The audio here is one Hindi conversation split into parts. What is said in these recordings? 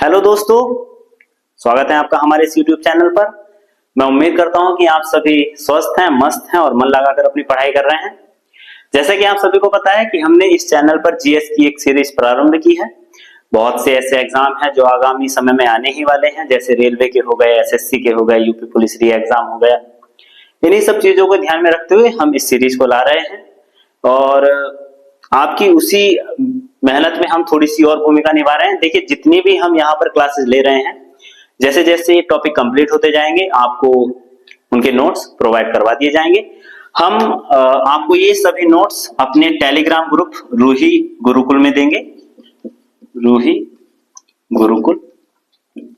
हेलो दोस्तों, स्वागत है आपका हमारे इस YouTube चैनल पर। मैं उम्मीद करता हूं कि आप सभी स्वस्थ हैं, मस्त हैं और मन लगाकर अपनी पढ़ाई कर रहे हैं। जैसे कि आप सभी को पता है कि हमने इस चैनल पर जीएस की एक सीरीज प्रारंभ की है। बहुत से ऐसे एग्जाम हैं जो आगामी समय में आने ही वाले हैं, जैसे रेलवे के हो गए, एसएससी के हो गए, यूपी पुलिस री एग्जाम हो गया। इन्हीं सब चीजों को ध्यान में रखते हुए हम इस सीरीज को ला रहे हैं और आपकी उसी मेहनत में हम थोड़ी सी और भूमिका निभा रहे हैं। देखिए, जितनी भी हम यहाँ पर क्लासेस ले रहे हैं, जैसे जैसे ये टॉपिक कंप्लीट होते जाएंगे आपको उनके नोट्स प्रोवाइड करवा दिए जाएंगे। हम आपको ये सभी नोट्स अपने टेलीग्राम ग्रुप रूही गुरुकुल में देंगे। रूही गुरुकुल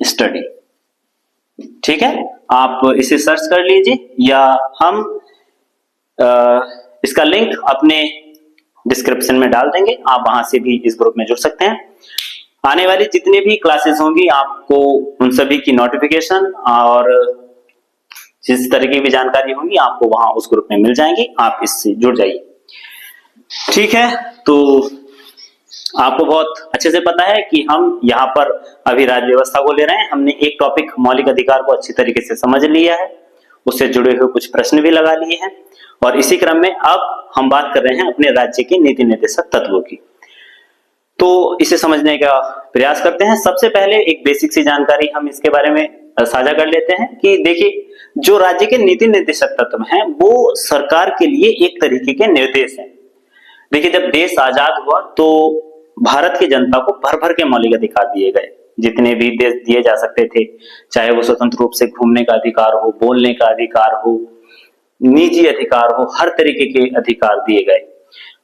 स्टडी, ठीक है। आप इसे सर्च कर लीजिए या हम इसका लिंक अपने डिस्क्रिप्शन में डाल देंगे, आप वहां से भी इस ग्रुप में जुड़ सकते हैं। आने वाली जितनी भी क्लासेस होंगी आपको उन सभी की नोटिफिकेशन और जिस तरह की भी जानकारी होगी आपको वहां उस ग्रुप में मिल जाएंगी, आप इससे जुड़ जाइए, ठीक है। तो आपको बहुत अच्छे से पता है कि हम यहाँ पर अभी राज्य व्यवस्था को ले रहे हैं। हमने एक टॉपिक मौलिक अधिकार को अच्छी तरीके से समझ लिया है, उससे जुड़े हुए कुछ प्रश्न भी लगा लिए हैं और इसी क्रम में अब हम बात कर रहे हैं अपने राज्य के नीति निर्देशक तत्वों की। तो इसे समझने का प्रयास करते हैं। सबसे पहले एक बेसिक सी जानकारी हम इसके बारे में साझा कर लेते हैं कि देखिए, जो राज्य के नीति निर्देशक तत्व हैं वो सरकार के लिए एक तरीके के निर्देश हैं। देखिए, जब देश आजाद हुआ तो भारत की जनता को भर भर के मौलिक अधिकार दिए गए, जितने भी देश दिए जा सकते थे, चाहे वो स्वतंत्र रूप से घूमने का अधिकार हो, बोलने का अधिकार हो, निजी अधिकार हो, हर तरीके के अधिकार दिए गए।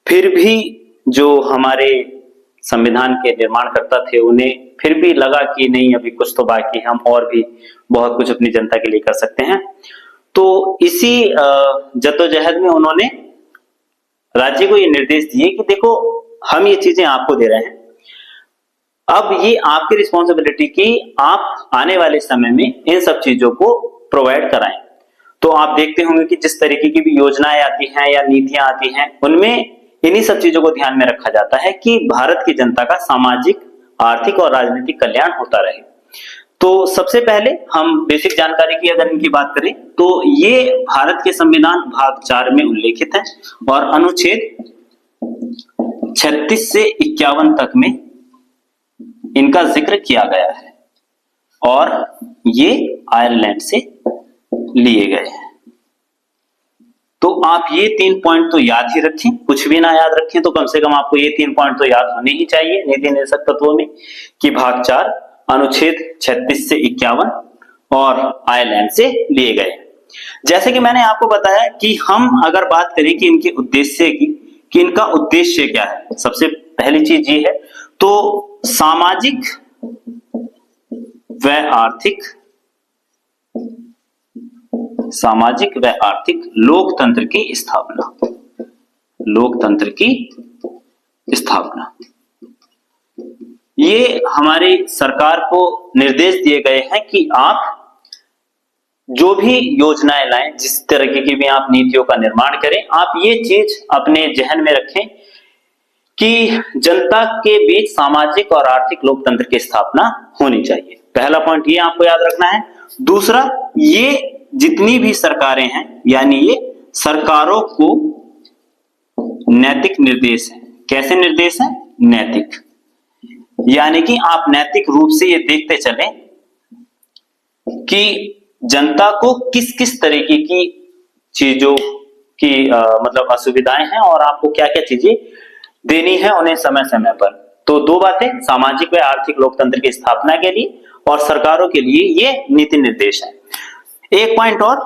फिर भी जो हमारे संविधान के निर्माणकर्ता थे उन्हें फिर भी लगा कि नहीं, अभी कुछ तो बाकी है, हम और भी बहुत कुछ अपनी जनता के लिए कर सकते हैं। तो इसी जद्दोजहद में उन्होंने राज्य को ये निर्देश दिए कि देखो, हम ये चीजें आपको दे रहे हैं, अब ये आपकी रिस्पॉन्सिबिलिटी कि आप आने वाले समय में इन सब चीजों को प्रोवाइड कराएं। तो आप देखते होंगे कि जिस तरीके की भी योजनाएं आती हैं या नीतियां आती हैं, उनमें इन्हीं सब चीजों को ध्यान में रखा जाता है कि भारत की जनता का सामाजिक, आर्थिक और राजनीतिक कल्याण होता रहे। तो सबसे पहले हम बेसिक जानकारी की अगर इनकी बात करें तो ये भारत के संविधान भाग 4 में उल्लेखित है और अनुच्छेद 36 से 51 तक में इनका जिक्र किया गया है और ये आयरलैंड से लिए गए हैं। तो आप ये 3 पॉइंट तो याद ही रखें, कुछ भी ना याद रखें तो कम से कम आपको ये 3 पॉइंट तो याद होने ही चाहिए नीति निर्देशक तत्वों में कि भाग 4 अनुच्छेद 36 से 51 और आयरलैंड से लिए गए। जैसे कि मैंने आपको बताया कि हम अगर बात करें कि इनके उद्देश्य की, कि इनका उद्देश्य क्या है, सबसे पहली चीज ये है तो सामाजिक व आर्थिक लोकतंत्र की स्थापना, लोकतंत्र की स्थापना। ये हमारी सरकार को निर्देश दिए गए हैं कि आप जो भी योजनाएं लाएं, जिस तरीके की भी आप नीतियों का निर्माण करें, आप ये चीज अपने जहन में रखें कि जनता के बीच सामाजिक और आर्थिक लोकतंत्र की स्थापना होनी चाहिए। पहला पॉइंट ये आपको याद रखना है। दूसरा, ये जितनी भी सरकारें हैं यानी ये सरकारों को नैतिक निर्देश है। कैसे निर्देश है? नैतिक, यानी कि आप नैतिक रूप से ये देखते चलें कि जनता को किस किस तरीके की चीजों की मतलब असुविधाएं हैं और आपको क्या क्या चीजें देनी है उन्हें समय समय पर। तो दो बातें, सामाजिक व आर्थिक लोकतंत्र की स्थापना के लिए और सरकारों के लिए ये नीति निर्देश है। एक पॉइंट और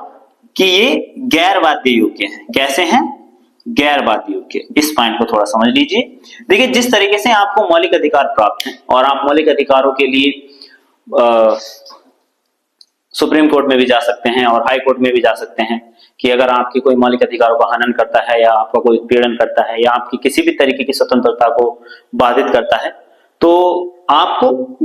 कि ये गैर बाध्य योग्य हैं। कैसे हैं? गैर बाध्य योग्य। इस पॉइंट को थोड़ा समझ लीजिए। देखिए, जिस तरीके से आपको मौलिक अधिकार प्राप्त हैं और आप मौलिक अधिकारों के लिए सुप्रीम कोर्ट में भी जा सकते हैं और हाई कोर्ट में भी जा सकते हैं कि अगर आपके कोई मौलिक अधिकारों का हनन करता है या आपका कोई उत्पीड़न करता है या आपकी किसी भी तरीके की स्वतंत्रता को बाधित करता है, तो आपको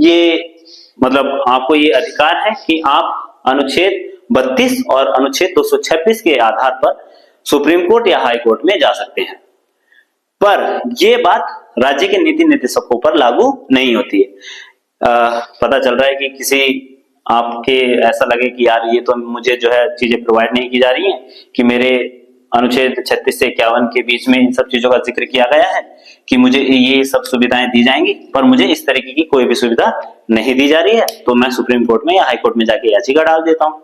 ये अधिकार है कि आप अनुच्छेद 32 और अनुच्छेद 226 के आधार पर सुप्रीम कोर्ट या हाई कोर्ट में जा सकते हैं। पर यह बात राज्य के नीति निर्देशकों पर लागू नहीं होती है। पता चल रहा है कि किसी आपके ऐसा लगे कि यार ये तो मुझे जो है चीजें प्रोवाइड नहीं की जा रही हैं, कि मेरे अनुच्छेद 36 से 51 के बीच में इन सब चीजों का जिक्र किया गया है कि मुझे ये सब सुविधाएं दी जाएंगी, पर मुझे इस तरीके की कोई भी सुविधा नहीं दी जा रही है, तो मैं सुप्रीम कोर्ट में या हाई कोर्ट में जाके याचिका डाल देता हूं।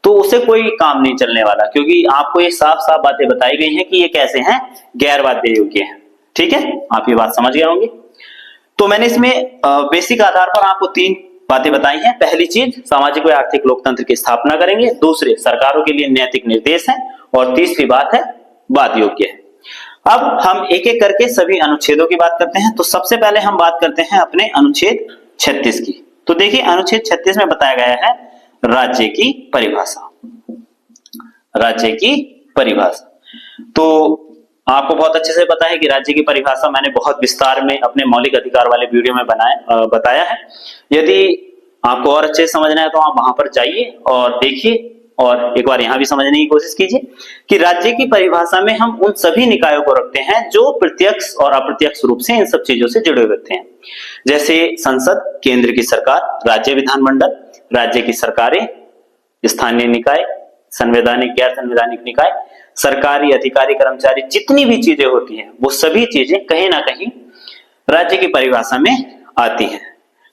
तो उससे कोई काम नहीं चलने वाला, क्योंकि आपको ये साफ साफ बातें बताई गई हैं कि ये कैसे हैं, गैर बाध्य योग्य हैं। ठीक है, आप ये बात समझ गए होंगे। तो मैंने इसमें बेसिक आधार पर आपको 3 बातें बताई हैं। पहली चीज, सामाजिक व आर्थिक लोकतंत्र की स्थापना करेंगे। दूसरे, सरकारों के लिए नैतिक निर्देश हैं। और तीसरी बात है, बाध्य योग्य है। अब हम एक एक करके सभी अनुच्छेदों की बात करते हैं। तो सबसे पहले हम बात करते हैं अपने अनुच्छेद 36 की। तो देखिए, अनुच्छेद 36 में बताया गया है राज्य की परिभाषा। राज्य की परिभाषा, तो आपको बहुत अच्छे से पता है कि राज्य की परिभाषा मैंने बहुत विस्तार में अपने मौलिक अधिकार वाले वीडियो में बताया है। यदि आपको और अच्छे से समझना है तो आप वहां पर जाइए और देखिए, और एक बार यहां भी समझने की कोशिश कीजिए कि राज्य की परिभाषा में हम उन सभी निकायों को रखते हैं जो प्रत्यक्ष और अप्रत्यक्ष रूप से इन सब चीजों से जुड़े होते हैं। जैसे संसद, केंद्र की सरकार, राज्य विधानमंडल, राज्य की सरकारें, स्थानीय निकाय, संवैधानिक गैर संवैधानिक निकाय, सरकारी अधिकारी कर्मचारी, जितनी भी चीजें होती हैं वो सभी चीजें कहीं ना कहीं राज्य की परिभाषा में आती हैं।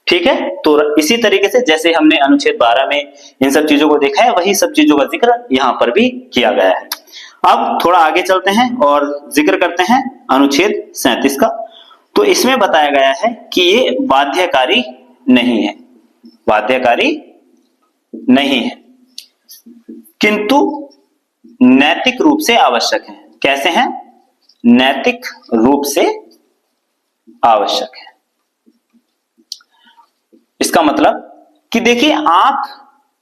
ठीक है, तो इसी तरीके से जैसे हमने अनुच्छेद 12 में इन सब चीजों को देखा है, वही सब चीजों का जिक्र यहाँ पर भी किया गया है। अब थोड़ा आगे चलते हैं और जिक्र करते हैं अनुच्छेद 37 का। तो इसमें बताया गया है कि ये बाध्यकारी नहीं है, बाध्यकारी नहीं है, किंतु नैतिक रूप से आवश्यक है। कैसे हैं? नैतिक रूप से आवश्यक है। इसका मतलब कि देखिए, आप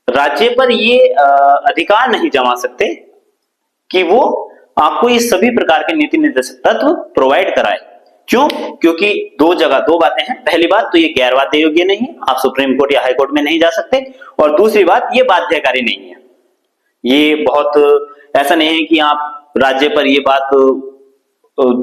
राज्य पर ये अधिकार नहीं जमा सकते कि वो आपको ये सभी प्रकार के नीति निर्देशक तत्व प्रोवाइड कराए। क्यों? क्योंकि दो बातें हैं। पहली बात तो ये गैर बाध्य योग्य नहीं है, आप सुप्रीम कोर्ट या हाई कोर्ट में नहीं जा सकते। और दूसरी बात, ये बाध्यकारी नहीं है। ये बहुत ऐसा नहीं है कि आप राज्य पर ये बात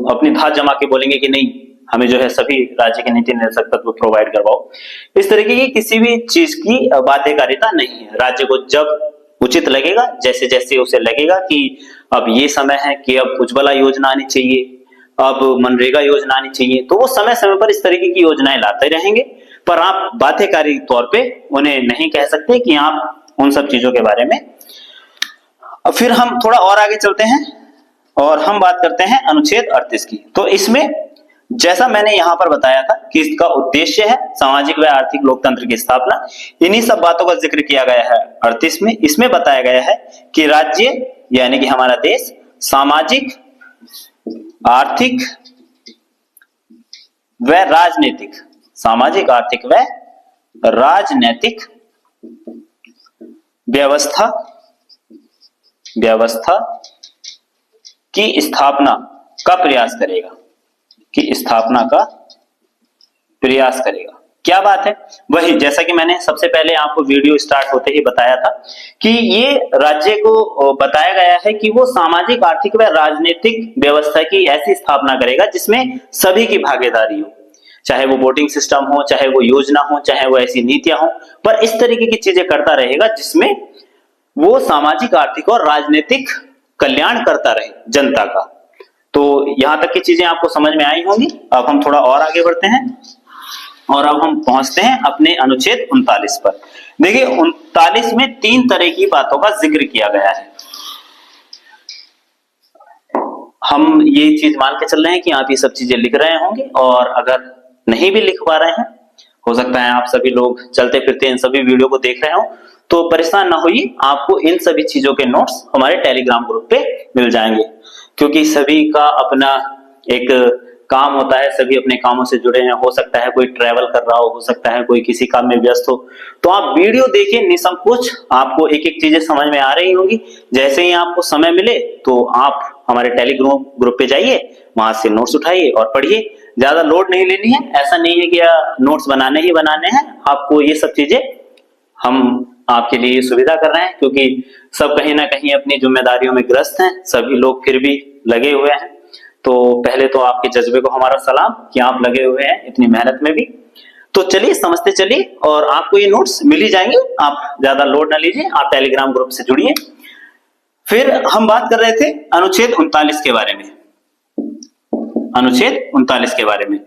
अपनी धात जमा के बोलेंगे कि नहीं, हमें जो है सभी राज्य के नीति निर्देशक तत्व प्रोवाइड करवाओ। इस तरीके की किसी भी चीज की बाध्यकारिता नहीं है। राज्य को जब उचित लगेगा, जैसे जैसे उसे लगेगा कि अब ये समय है कि अब उज्ज्वला योजना आनी चाहिए, अब मनरेगा योजना आनी चाहिए, तो वो समय समय पर इस तरीके की योजनाएं लाते रहेंगे। पर आप बाध्यकारी तौर पे उन्हें नहीं कह सकते कि आप उन सब चीजों के बारे में। फिर हम थोड़ा और आगे चलते हैं और हम बात करते हैं अनुच्छेद 38 की। तो इसमें जैसा मैंने यहां पर बताया था कि इसका उद्देश्य है सामाजिक व आर्थिक लोकतंत्र की स्थापना। इन्हीं सब बातों का जिक्र किया गया है 38 में। इसमें बताया गया है कि राज्य यानी कि हमारा देश सामाजिक, आर्थिक व राजनीतिक, सामाजिक, आर्थिक व राजनीतिक व्यवस्था की स्थापना का प्रयास करेगा, क्या बात है? वही जैसा कि मैंने सबसे पहले आपको वीडियो स्टार्ट होते ही बताया था कि ये राज्य को बताया गया है कि वो सामाजिक, आर्थिक व राजनीतिक व्यवस्था की ऐसी स्थापना करेगा जिसमें सभी की भागीदारी हो, चाहे वो वोटिंग सिस्टम हो, चाहे वो योजना हो, चाहे वो ऐसी नीतियां हो, पर इस तरीके की चीजें करता रहेगा जिसमें वो सामाजिक, आर्थिक और राजनीतिक कल्याण करता रहे जनता का। तो यहां तक की चीजें आपको समझ में आई होंगी। अब हम थोड़ा और आगे बढ़ते हैं और अब हम पहुंचते हैं अपने अनुच्छेद 39 पर। देखिए, 39 में 3 तरह की बातों का जिक्र किया गया है। हम ये चीज मान के चल रहे हैं कि आप ये सब चीजें लिख रहे होंगे, और अगर नहीं भी लिख पा रहे हैं, हो सकता है आप सभी लोग चलते फिरते इन सभी वीडियो को देख रहे हो, तो परेशान ना होइए, आपको इन सभी चीजों के नोट्स हमारे टेलीग्राम ग्रुप पे मिल जाएंगे। क्योंकि सभी का अपना एक काम होता है, सभी अपने कामों से जुड़े हैं। हो सकता है कोई ट्रैवल कर रहा हो सकता है कोई किसी काम में व्यस्त हो। तो आप वीडियो देखिए निसंकोच, आपको एक एक चीजें समझ में आ रही होंगी। जैसे ही आपको समय मिले तो आप हमारे टेलीग्राम ग्रुप पे जाइए, वहां से नोट्स उठाइए और पढ़िए। ज्यादा लोड नहीं लेनी है, ऐसा नहीं है कि नोट्स बनाने ही बनाने हैं। आपको ये सब चीजें हम आपके लिए सुविधा कर रहे हैं, क्योंकि सब कहीं ना कहीं अपनी जिम्मेदारियों में ग्रस्त हैं, सभी लोग फिर भी लगे हुए हैं। तो पहले तो आपके जज्बे को हमारा सलाम कि आप लगे हुए हैं इतनी मेहनत में भी। तो चलिए समझते चलिए, और आपको ये नोट्स मिल ही जाएंगे, आप ज्यादा लोड ना लीजिए, आप टेलीग्राम ग्रुप से जुड़िए। फिर हम बात कर रहे थे अनुच्छेद 39 के बारे में। अनुच्छेद 39 के बारे में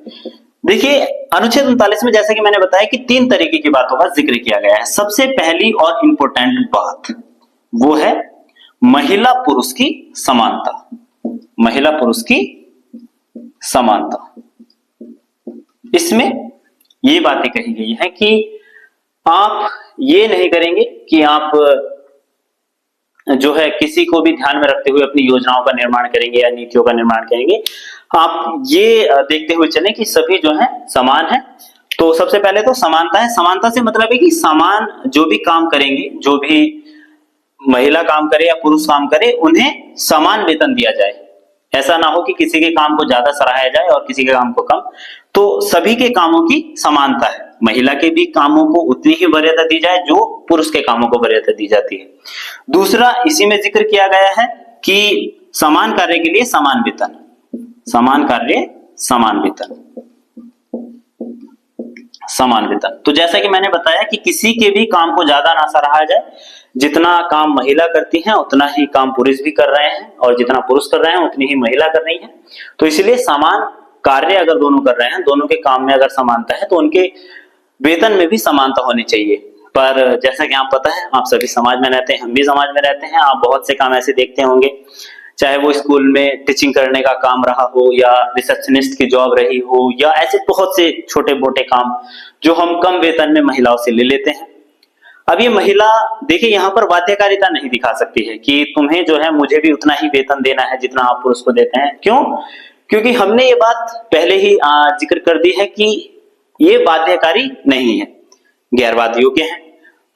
देखिए, अनुच्छेद 39 में जैसा कि मैंने बताया कि 3 तरीके की बातों का जिक्र किया गया है। सबसे पहली और इंपॉर्टेंट बात वो है महिला पुरुष की समानता। महिला पुरुष की समानता, इसमें ये बातें कही गई है कि आप ये नहीं करेंगे कि आप जो है किसी को भी ध्यान में रखते हुए अपनी योजनाओं का निर्माण करेंगे या नीतियों का निर्माण करेंगे। आप ये देखते हुए चलें कि सभी जो है समान है। तो सबसे पहले तो समानता है। समानता से मतलब है कि समान जो भी काम करेंगे, जो भी महिला काम करे या पुरुष काम करे, उन्हें समान वेतन दिया जाए। ऐसा ना हो कि किसी के काम को ज्यादा सराहा जाए और किसी के काम को कम। तो सभी के कामों की समानता है। महिला के भी कामों को उतनी ही वरीयता दी जाए जो पुरुष के कामों को वरीयता दी जाती है। दूसरा, इसी में जिक्र किया गया है कि समान कार्य के लिए समान वेतन। समान कार्य समान वेतन, समान वेतन। तो जैसा कि मैंने बताया कि किसी के भी काम को ज्यादा ना सराहा जाए। जितना काम महिला करती हैं उतना ही काम पुरुष भी कर रहे हैं, और जितना पुरुष कर रहे हैं उतनी ही महिला कर रही है। तो इसलिए समान कार्य अगर दोनों कर रहे हैं, दोनों के काम में अगर समानता है, तो उनके वेतन में भी समानता होनी चाहिए। पर जैसा कि आप पता है, आप सभी समाज में रहते हैं, हम भी समाज में रहते हैं। आप बहुत से काम ऐसे देखते होंगे, चाहे वो स्कूल में टीचिंग करने का काम रहा हो, या रिसेप्शनिस्ट की जॉब रही हो, या ऐसे बहुत से छोटे मोटे काम जो हम कम वेतन में महिलाओं से ले लेते हैं। अब ये महिला देखिए यहाँ पर बाध्यकारिता नहीं दिखा सकती है कि तुम्हें जो है मुझे भी उतना ही वेतन देना है जितना आप पुरुष को देते हैं। क्यों? क्योंकि हमने ये बात पहले ही जिक्र कर दी है कि ये बाध्यकारी नहीं है, गैर बाध्य योग्य है।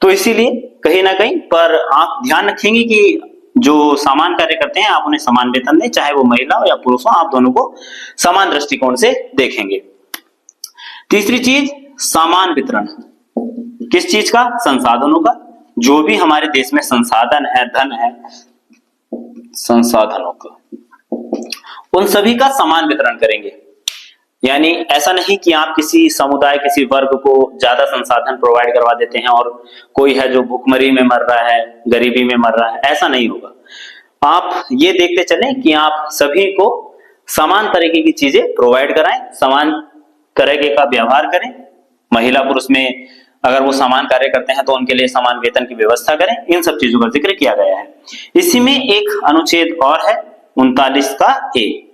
तो इसीलिए कहीं ना कहीं पर आप ध्यान रखेंगे कि जो समान कार्य करते हैं आप उन्हें समान वेतन दें, चाहे वो महिला हो या पुरुष हो, आप दोनों को समान दृष्टिकोण से देखेंगे। तीसरी चीज, समान वितरण। किस चीज का? संसाधनों का। जो भी हमारे देश में संसाधन है, धन है, संसाधनों का, उन सभी का समान वितरण करेंगे। यानी ऐसा नहीं कि आप किसी समुदाय, किसी वर्ग को ज्यादा संसाधन प्रोवाइड करवा देते हैं और कोई है जो भूखमरी में मर रहा है, गरीबी में मर रहा है, ऐसा नहीं होगा। आप ये देखते चलें कि आप सभी को समान तरीके की चीजें प्रोवाइड कराएं, समान तरीके का व्यवहार करें। महिला पुरुष में अगर वो समान कार्य करते हैं तो उनके लिए समान वेतन की व्यवस्था करें। इन सब चीजों का जिक्र किया गया है। इसी में एक अनुच्छेद और है 39 का ए,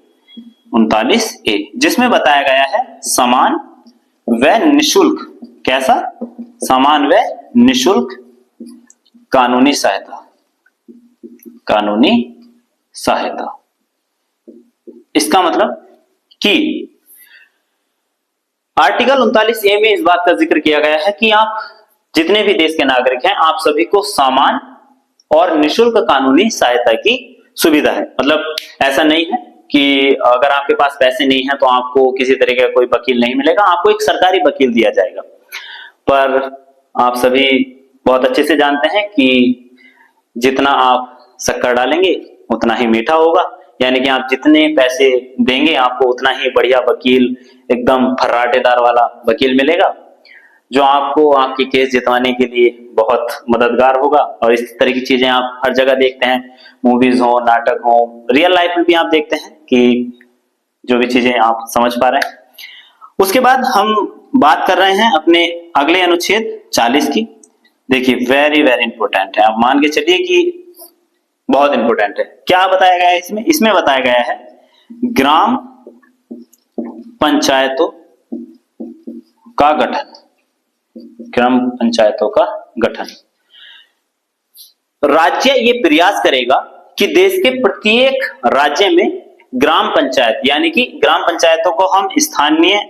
39A, जिसमें बताया गया है समान व निशुल्क। कैसा? समान व निशुल्क कानूनी सहायता। कानूनी सहायता, इसका मतलब कि आर्टिकल 39A में इस बात का जिक्र किया गया है कि आप जितने भी देश के नागरिक हैं, आप सभी को समान और निशुल्क कानूनी सहायता की सुविधा है। मतलब ऐसा नहीं है कि अगर आपके पास पैसे नहीं है तो आपको किसी तरीके का कोई वकील नहीं मिलेगा, आपको एक सरकारी वकील दिया जाएगा। पर आप सभी बहुत अच्छे से जानते हैं कि जितना आप शक्कर डालेंगे उतना ही मीठा होगा। यानी कि आप जितने पैसे देंगे आपको उतना ही बढ़िया वकील, एकदम फर्राटेदार वाला वकील मिलेगा, जो आपको आपकी केस जितवाने के लिए बहुत मददगार होगा। और इस तरह की चीजें आप हर जगह देखते हैं, मूवीज हो, नाटक हो, रियल लाइफ में भी आप देखते हैं कि जो भी चीजें आप समझ पा रहे हैं। उसके बाद हम बात कर रहे हैं अपने अगले अनुच्छेद 40 की। देखिए वेरी वेरी इंपॉर्टेंट है, आप मान के चलिए कि बहुत इंपॉर्टेंट है। क्या बताया गया है इसमें? इसमें बताया गया है ग्राम पंचायतों का गठन। ग्राम पंचायतों का गठन। राज्य ये प्रयास करेगा कि देश के प्रत्येक राज्य में ग्राम पंचायत, यानी कि ग्राम पंचायतों को हम स्थानीय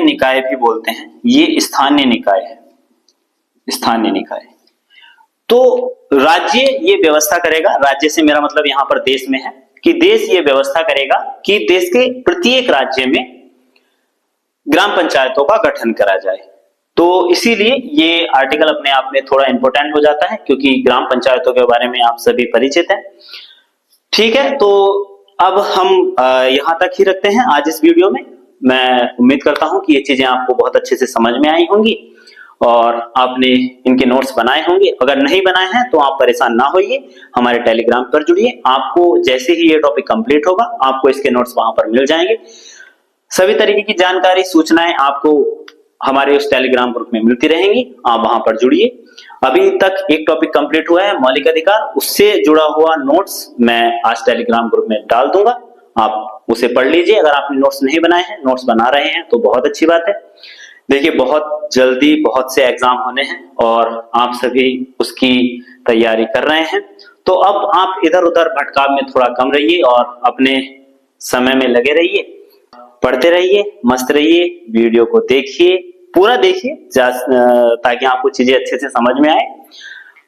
निकाय भी बोलते हैं। ये स्थानीय निकाय है, स्थानीय निकाय। तो राज्य ये व्यवस्था करेगा, राज्य से मेरा मतलब यहां पर देश में है, कि देश ये व्यवस्था करेगा कि देश के प्रत्येक राज्य में ग्राम पंचायतों का गठन करा जाए। तो इसीलिए ये आर्टिकल अपने आप में थोड़ा इंपॉर्टेंट हो जाता है, क्योंकि ग्राम पंचायतों के बारे में आप सभी परिचित हैं। ठीक है, तो अब हम यहां तक ही रखते हैं आज इस वीडियो में। मैं उम्मीद करता हूं कि ये चीजें आपको बहुत अच्छे से समझ में आई होंगी और आपने इनके नोट्स बनाए होंगे। अगर नहीं बनाए हैं तो आप परेशान ना होइए, हमारे टेलीग्राम पर जुड़िए। आपको जैसे ही ये टॉपिक कंप्लीट होगा आपको इसके नोट्स वहां पर मिल जाएंगे। सभी तरीके की जानकारी, सूचनाएं आपको हमारे उस टेलीग्राम ग्रुप में मिलती रहेंगी, आप वहां पर जुड़िए। अभी तक एक टॉपिक कंप्लीट हुआ है मौलिक अधिकार, उससे जुड़ा हुआ नोट्स मैं आज टेलीग्राम ग्रुप में डाल दूंगा, आप उसे पढ़ लीजिए। अगर आपने नोट्स नहीं बनाए हैं, नोट्स बना रहे हैं तो बहुत अच्छी बात है। देखिए बहुत जल्दी बहुत से एग्जाम होने हैं और आप सभी उसकी तैयारी कर रहे हैं, तो अब आप इधर उधर भटकाव में थोड़ा कम रहिए और अपने समय में लगे रहिए, पढ़ते रहिए, मस्त रहिए, वीडियो को देखिए, पूरा देखिए ताकि आपको चीजें अच्छे से समझ में आए।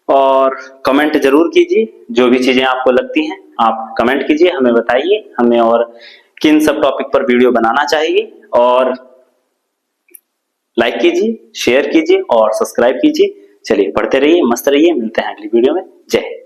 और कमेंट जरूर कीजिए, जो भी चीजें आपको लगती हैं आप कमेंट कीजिए, हमें बताइए हमें और किन सब टॉपिक पर वीडियो बनाना चाहिए। और लाइक कीजिए, शेयर कीजिए और सब्सक्राइब कीजिए। चलिए पढ़ते रहिए, मस्त रहिए, मिलते हैं अगली वीडियो में। जय हिंद।